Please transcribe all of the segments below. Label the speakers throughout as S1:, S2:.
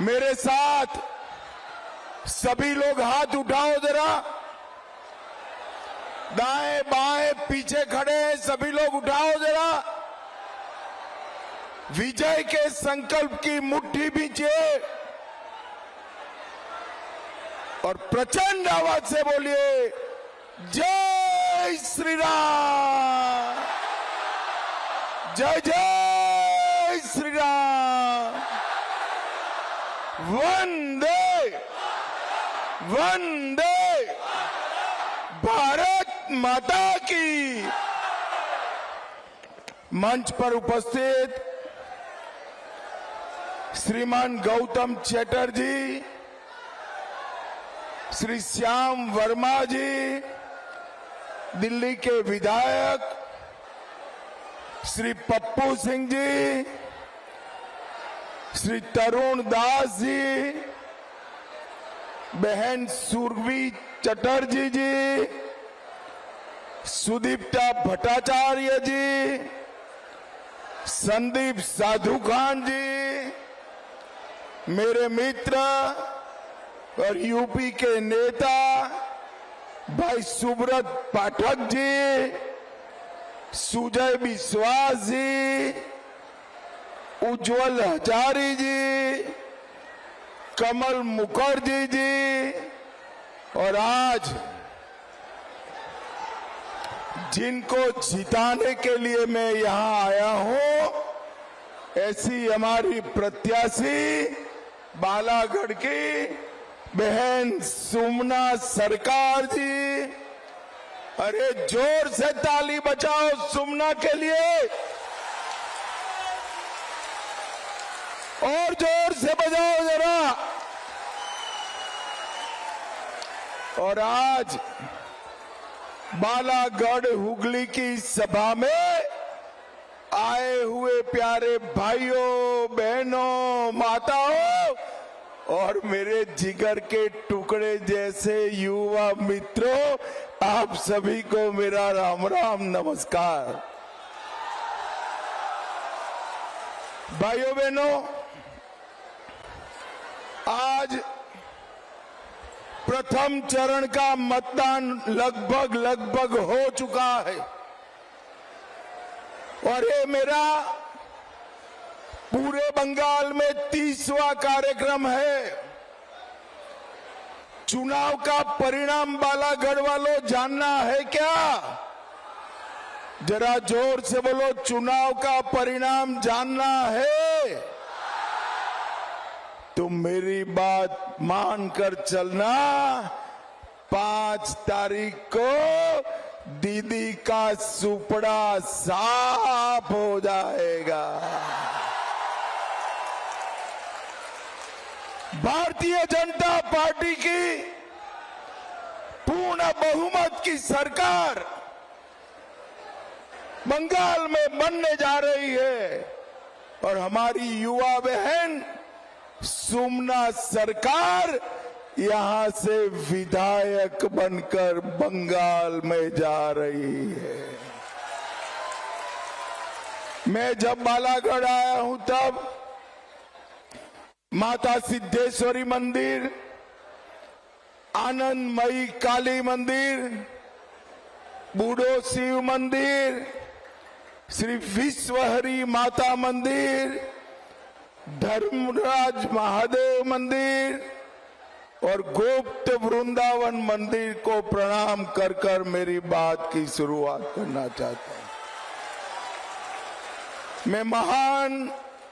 S1: मेरे साथ सभी लोग हाथ उठाओ जरा। दाएं बाएं पीछे खड़े हैं सभी लोग उठाओ जरा। विजय के संकल्प की मुट्ठी भींचिए और प्रचंड आवाज से बोलिए जय श्री राम, जय जय श्री राम, वंदे वंदे भारत माता की। मंच पर उपस्थित श्रीमान गौतम चटर्जी, श्री श्याम वर्मा जी, दिल्ली के विधायक, श्री पप्पू सिंह जी, श्री तरुण दास जी, बहन सुरभि चटर्जी जी, सुदीप्ता भट्टाचार्य जी, संदीप साधु खान जी, मेरे मित्र और यूपी के नेता भाई सुब्रत पाठक जी, सुजय विश्वास जी, उज्जवल हजारी जी, कमल मुखर्जी जी, और आज जिनको जिताने के लिए मैं यहां आया हूं, ऐसी हमारी प्रत्याशी बालागढ़ की बहन सुमना सरकार जी। अरे जोर से ताली बजाओ सुमना के लिए, और जोर से बजाओ जरा। और आज बालागढ़ हुगली की सभा में आए हुए प्यारे भाइयों बहनों माताओं और मेरे जिगर के टुकड़े जैसे युवा मित्रों, आप सभी को मेरा राम राम नमस्कार। भाइयों बहनों, आज प्रथम चरण का मतदान लगभग हो चुका है और ये मेरा पूरे बंगाल में 30वां कार्यक्रम है। चुनाव का परिणाम बालागढ़ वालों जानना है क्या? जरा जोर से बोलो, चुनाव का परिणाम जानना है? तुम मेरी बात मानकर चलना। 5 तारीख को दीदी का सुपड़ा साफ हो जाएगा। भारतीय जनता पार्टी की पूर्ण बहुमत की सरकार बंगाल में बनने जा रही है और हमारी युवा बहन सुमना सरकार यहां से विधायक बनकर बंगाल में जा रही है। मैं जब बालागढ़ आया हूं तब माता सिद्धेश्वरी मंदिर, आनंदमयी काली मंदिर, बूढ़ो शिव मंदिर, श्री विश्वहरी माता मंदिर, धर्मराज महादेव मंदिर और गुप्त वृंदावन मंदिर को प्रणाम कर कर मेरी बात की शुरुआत करना चाहता हूं। मैं महान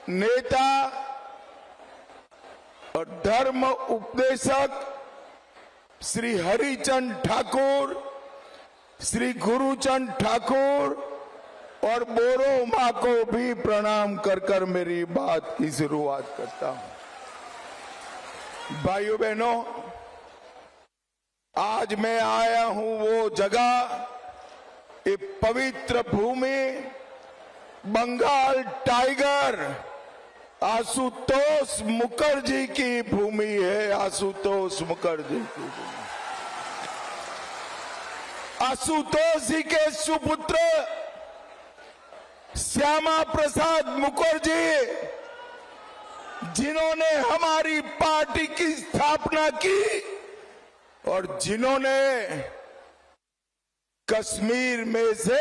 S1: नेता और धर्म उपदेशक श्री हरिचंद ठाकुर, श्री गुरुचंद ठाकुर और बोरो मां को भी प्रणाम कर कर मेरी बात की शुरुआत करता हूं। भाइयों बहनों, आज मैं आया हूं वो जगह, एक पवित्र भूमि, बंगाल टाइगर आशुतोष मुखर्जी की भूमि है। आशुतोष मुखर्जी की भूमि। आशुतोष जी के सुपुत्र श्यामा प्रसाद मुखर्जी जिन्होंने हमारी पार्टी की स्थापना की और जिन्होंने कश्मीर में से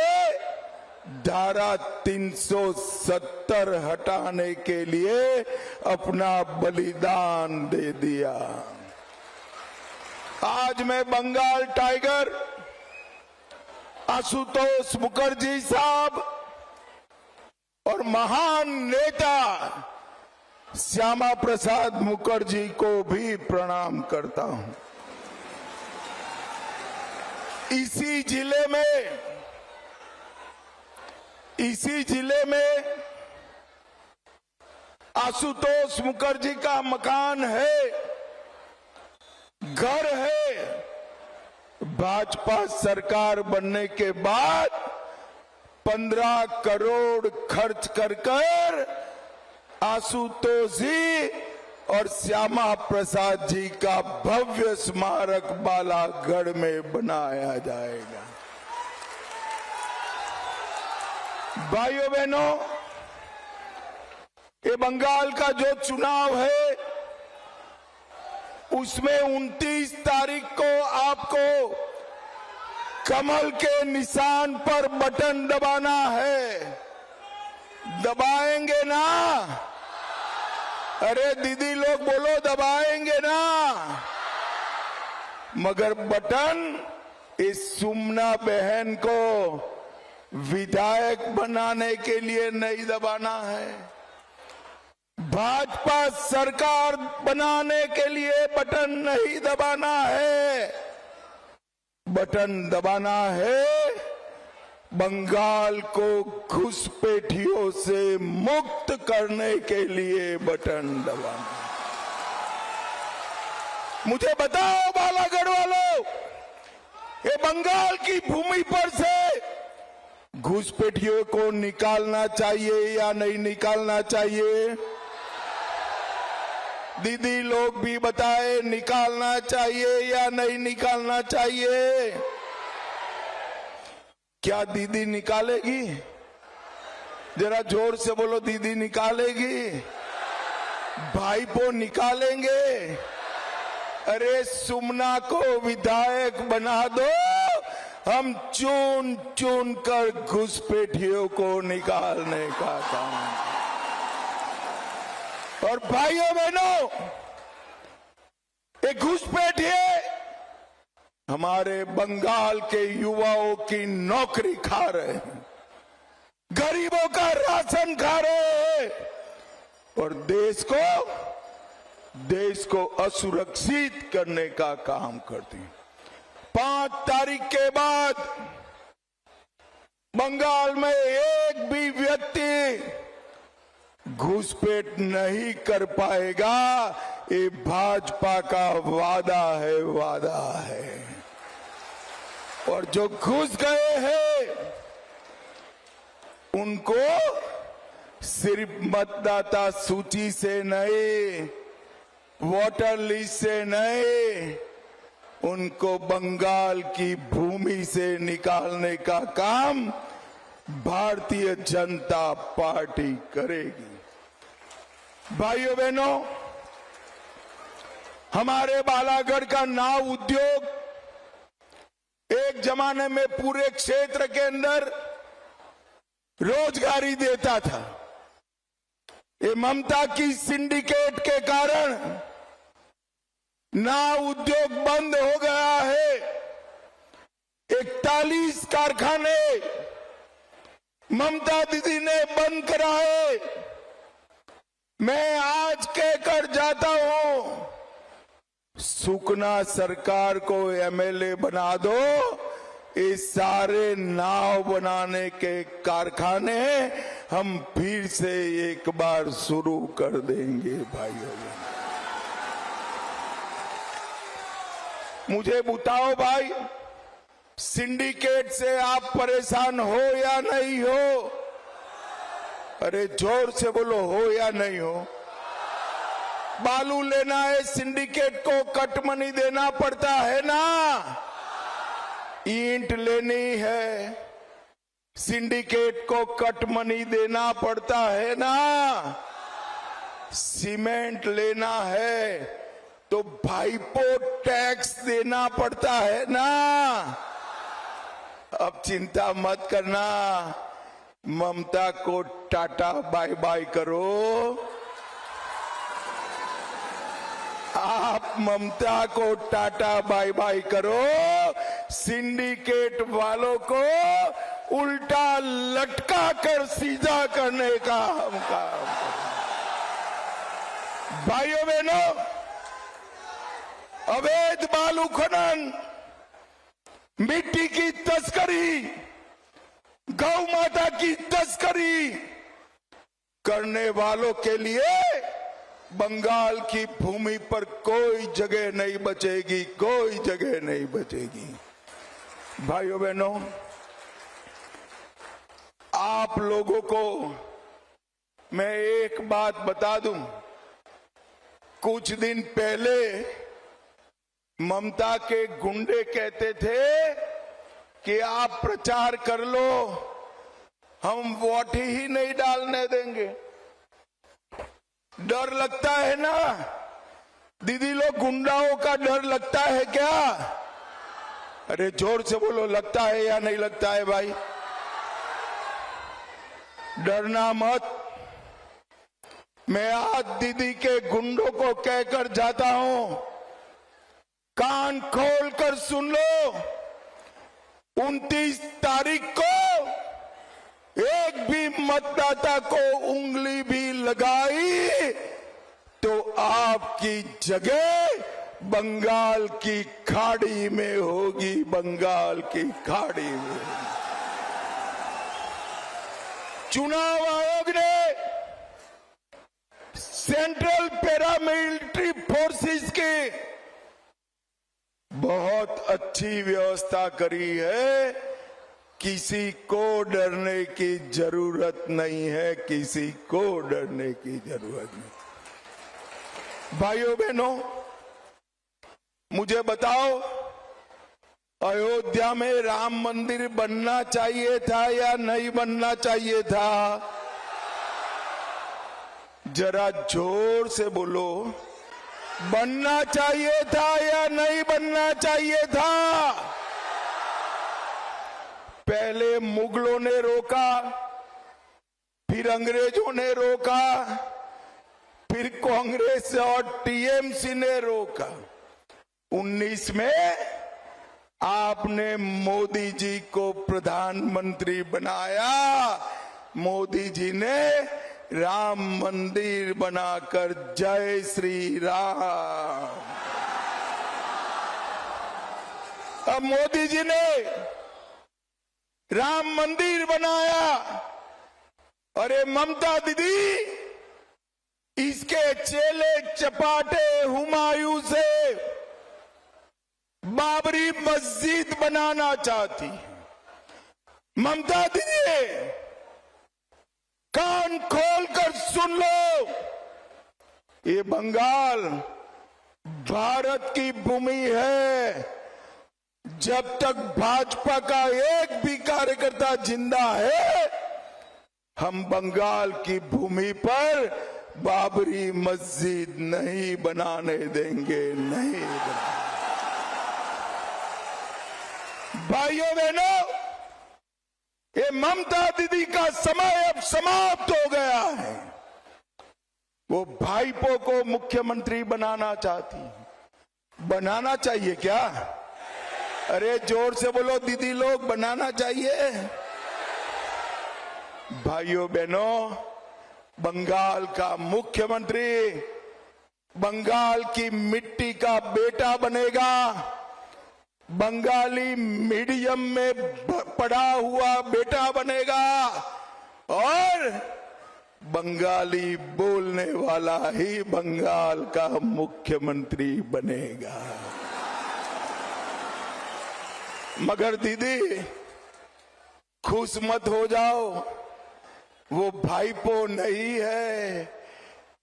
S1: धारा 370 हटाने के लिए अपना बलिदान दे दिया। आज मैं बंगाल टाइगर आशुतोष मुखर्जी साहब और महान नेता श्यामा प्रसाद मुखर्जी को भी प्रणाम करता हूं। इसी जिले में आशुतोष मुखर्जी का मकान है, घर है। भाजपा सरकार बनने के बाद 15 करोड़ खर्च कर आशुतोष जी और श्यामा प्रसाद जी का भव्य स्मारक बालागढ़ में बनाया जाएगा। भाइयों बहनों, ये बंगाल का जो चुनाव है उसमें 29 तारीख को आपको कमल के निशान पर बटन दबाना है। दबाएंगे ना? अरे दीदी लोग बोलो, दबाएंगे ना? मगर बटन इस सुमना बहन को विधायक बनाने के लिए नहीं दबाना है। भाजपा सरकार बनाने के लिए बटन नहीं दबाना है। बटन दबाना है बंगाल को घुसपैठियों से मुक्त करने के लिए बटन दबाना। मुझे बताओ बालागढ़ वालों, ये बंगाल की भूमि पर से घुसपैठियों को निकालना चाहिए या नहीं निकालना चाहिए? दीदी लोग भी बताए, निकालना चाहिए या नहीं निकालना चाहिए? क्या दीदी निकालेगी? जरा जोर से बोलो, दीदी निकालेगी? भाईपो निकालेंगे? अरे सुमना को विधायक बना दो, हम चुन चुन कर घुसपैठियों को निकालने का काम। और भाइयों बहनों, एक घुसपैठिए हमारे बंगाल के युवाओं की नौकरी खा रहे हैं, गरीबों का राशन खा रहे हैं और देश को असुरक्षित करने का काम करती हैं। 5 तारीख के बाद बंगाल में एक भी व्यक्ति घुसपैठ नहीं कर पाएगा। ये भाजपा का वादा है। और जो घुस गए हैं उनको सिर्फ मतदाता सूची से नहीं, वोटर लिस्ट से नहीं, उनको बंगाल की भूमि से निकालने का काम भारतीय जनता पार्टी करेगी। भाइयों बहनों, हमारे बालागढ़ का नाव उद्योग एक जमाने में पूरे क्षेत्र के अंदर रोजगारी देता था। ये ममता की सिंडिकेट के कारण नाव उद्योग बंद हो गया है। 41 कारखाने ममता दीदी ने बंद कराए। मैं आज कहकर जाता हूं, सुकना सरकार को एमएलए बना दो, इस सारे नाव बनाने के कारखाने हम फिर से एक बार शुरू कर देंगे। भाइयों, मुझे बताओ भाई, सिंडिकेट से आप परेशान हो या नहीं हो? अरे जोर से बोलो, हो या नहीं हो? बालू लेना है, सिंडिकेट को कट मनी देना पड़ता है ना। ईंट लेनी है, सिंडिकेट को कट मनी देना पड़ता है ना। सीमेंट लेना है तो भाईपो टैक्स देना पड़ता है ना। अब चिंता मत करना, ममता को टाटा बाय बाय करो। आप ममता को टाटा बाय बाय करो, सिंडिकेट वालों को उल्टा लटका कर सीधा करने का हम काम। भाइयों बहनों, अवैध बालू खनन, मिट्टी की तस्करी, गौ माता की तस्करी करने वालों के लिए बंगाल की भूमि पर कोई जगह नहीं बचेगी, कोई जगह नहीं बचेगी। भाइयों बहनों, आप लोगों को मैं एक बात बता दूं, कुछ दिन पहले ममता के गुंडे कहते थे कि आप प्रचार कर लो, हम वोट ही नहीं डालने देंगे। डर लगता है ना दीदी लोग, गुंडाओं का डर लगता है क्या? अरे जोर से बोलो, लगता है या नहीं लगता है भाई? डरना मत। मैं आज दीदी के गुंडों को कहकर जाता हूं, कान खोल कर सुन लो, 29 तारीख को एक भी मतदाता को उंगली भी लगाई तो आपकी जगह बंगाल की खाड़ी में होगी, बंगाल की खाड़ी में। चुनाव आयोग ने सेंट्रल पैरामिलिट्री फोर्सेस की बहुत अच्छी व्यवस्था करी है, किसी को डरने की जरूरत नहीं है, किसी को डरने की जरूरत नहीं। भाइयों बहनों, मुझे बताओ, अयोध्या में राम मंदिर बनना चाहिए था या नहीं बनना चाहिए था? जरा जोर से बोलो, बनना चाहिए था या नहीं बनना चाहिए था? पहले मुगलों ने रोका, फिर अंग्रेजों ने रोका, फिर कांग्रेस और टीएमसी ने रोका। 19 में आपने मोदी जी को प्रधानमंत्री बनाया, मोदी जी ने राम मंदिर बनाकर जय श्री राम। अब मोदी जी ने राम मंदिर बनाया, अरे ममता दीदी इसके चेले चपाटे हुमायूं से बाबरी मस्जिद बनाना चाहती। ममता दीदी कान खोलकर सुन लो, ये बंगाल भारत की भूमि है। जब तक भाजपा का एक भी कार्यकर्ता जिंदा है, हम बंगाल की भूमि पर बाबरी मस्जिद नहीं बनाने देंगे, नहीं बनाने। भाइयों बहनों, ये ममता दीदी का समय अब समाप्त हो गया है। वो भाईपो को मुख्यमंत्री बनाना चाहती, बनाना चाहिए क्या? अरे जोर से बोलो दीदी लोग, बनाना चाहिए? भाइयों बहनों, बंगाल का मुख्यमंत्री बंगाल की मिट्टी का बेटा बनेगा, बंगाली मीडियम में पढ़ा हुआ बेटा बनेगा और बंगाली बोलने वाला ही बंगाल का मुख्यमंत्री बनेगा। मगर दीदी खुश मत हो जाओ, वो भाईपो नहीं है,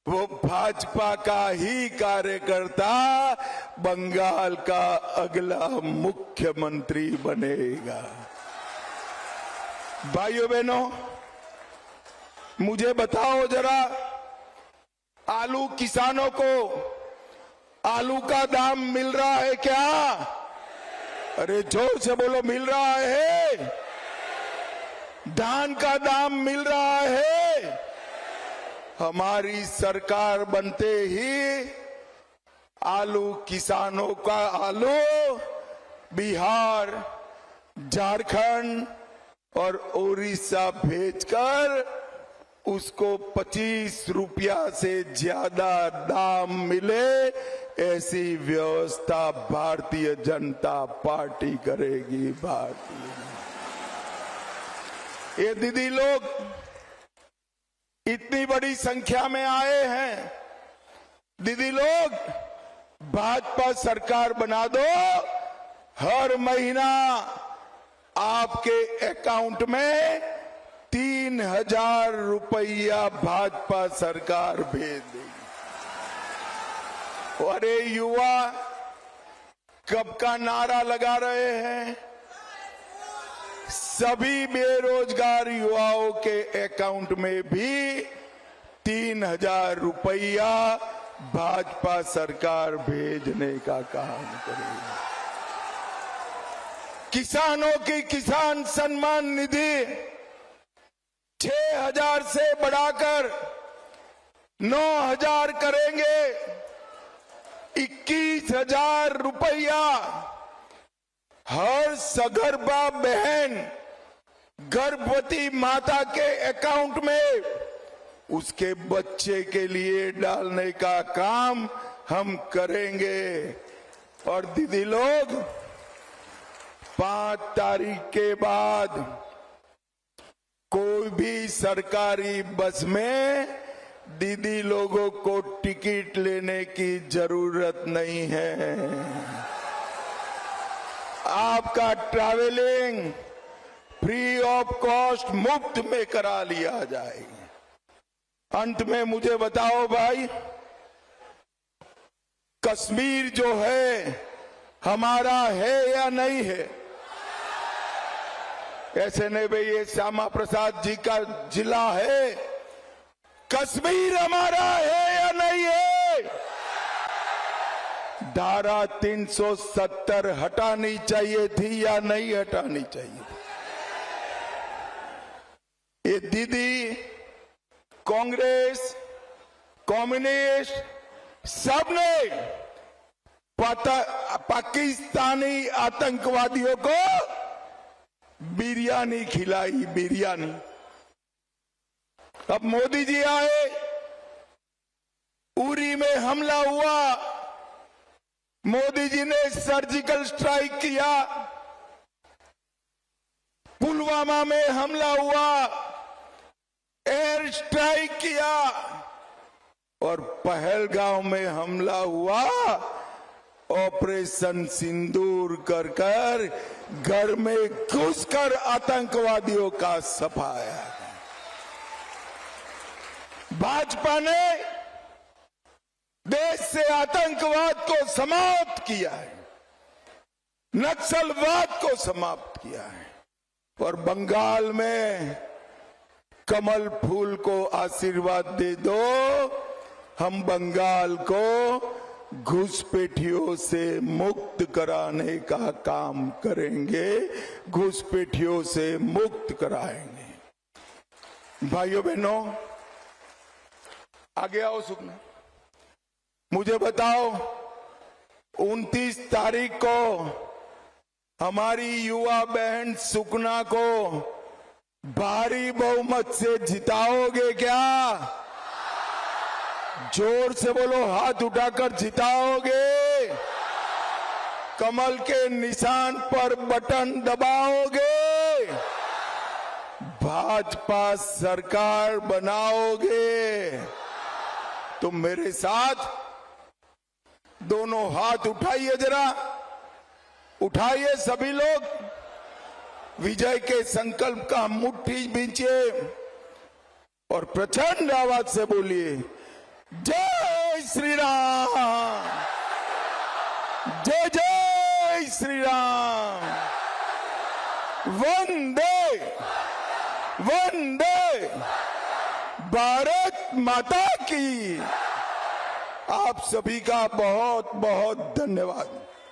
S1: वो भाजपा का ही कार्यकर्ता बंगाल का अगला मुख्यमंत्री बनेगा। भाइयों बहनों, मुझे बताओ जरा, आलू किसानों को आलू का दाम मिल रहा है क्या? अरे जोर से बोलो, मिल रहा है? धान का दाम मिल रहा है? हमारी सरकार बनते ही आलू किसानों का आलू बिहार, झारखंड और उड़ीसा भेजकर उसको 25 रुपया से ज्यादा दाम मिले, ऐसी व्यवस्था भारतीय जनता पार्टी करेगी। ये दीदी लोग इतनी बड़ी संख्या में आए हैं। दीदी लोग, भाजपा सरकार बना दो, हर महीना आपके अकाउंट में 3,000 रुपया भाजपा सरकार भेज देगी। अरे युवा कब का नारा लगा रहे हैं? सभी बेरोजगार युवाओं के अकाउंट में भी 3,000 रुपया भाजपा सरकार भेजने का काम करेगी। किसानों की किसान सम्मान निधि 6,000 से बढ़ाकर 9,000 करेंगे। 21,000 रुपया हर सगर्भा बहन, गर्भवती माता के अकाउंट में उसके बच्चे के लिए डालने का काम हम करेंगे। और दीदी लोग, 5 तारीख के बाद कोई भी सरकारी बस में दीदी लोगों को टिकट लेने की जरूरत नहीं है। आपका ट्रैवलिंग फ्री ऑफ कॉस्ट, मुफ्त में करा लिया जाएगा। अंत में मुझे बताओ भाई, कश्मीर जो है हमारा है या नहीं है? ऐसे नहीं भाई, ये श्यामा प्रसाद जी का जिला है। कश्मीर हमारा है या नहीं है? धारा 370 हटानी चाहिए थी या नहीं हटानी चाहिए? ये दीदी कांग्रेस, कम्युनिस्ट सबने पाकिस्तानी आतंकवादियों को बिरयानी खिलाई, बिरयानी। अब मोदी जी आए, उरी में हमला हुआ, मोदी जी ने सर्जिकल स्ट्राइक किया। पुलवामा में हमला हुआ, एयर स्ट्राइक किया। और पहलगांव में हमला हुआ, ऑपरेशन सिंदूर कर कर घर में घुसकर आतंकवादियों का सफाया। भाजपा ने देश से आतंकवाद को समाप्त किया है, नक्सलवाद को समाप्त किया है। और बंगाल में कमल फूल को आशीर्वाद दे दो, हम बंगाल को घुसपैठियों से मुक्त कराने का काम करेंगे, घुसपैठियों से मुक्त कराएंगे। भाइयों बहनों, आगे आओ सुखना। मुझे बताओ, 29 तारीख को हमारी युवा बहन सुकना को भारी बहुमत से जिताओगे क्या? जोर से बोलो, हाथ उठाकर जिताओगे? कमल के निशान पर बटन दबाओगे? भाजपा सरकार बनाओगे? तो मेरे साथ दोनों हाथ उठाइए, जरा उठाइए सभी लोग। विजय के संकल्प का मुट्ठी बींचिए और प्रचंड आवाज से बोलिए, जय श्री राम, जय जय श्री राम, वंदे वंदे भारत माता की। आप सभी का बहुत बहुत धन्यवाद।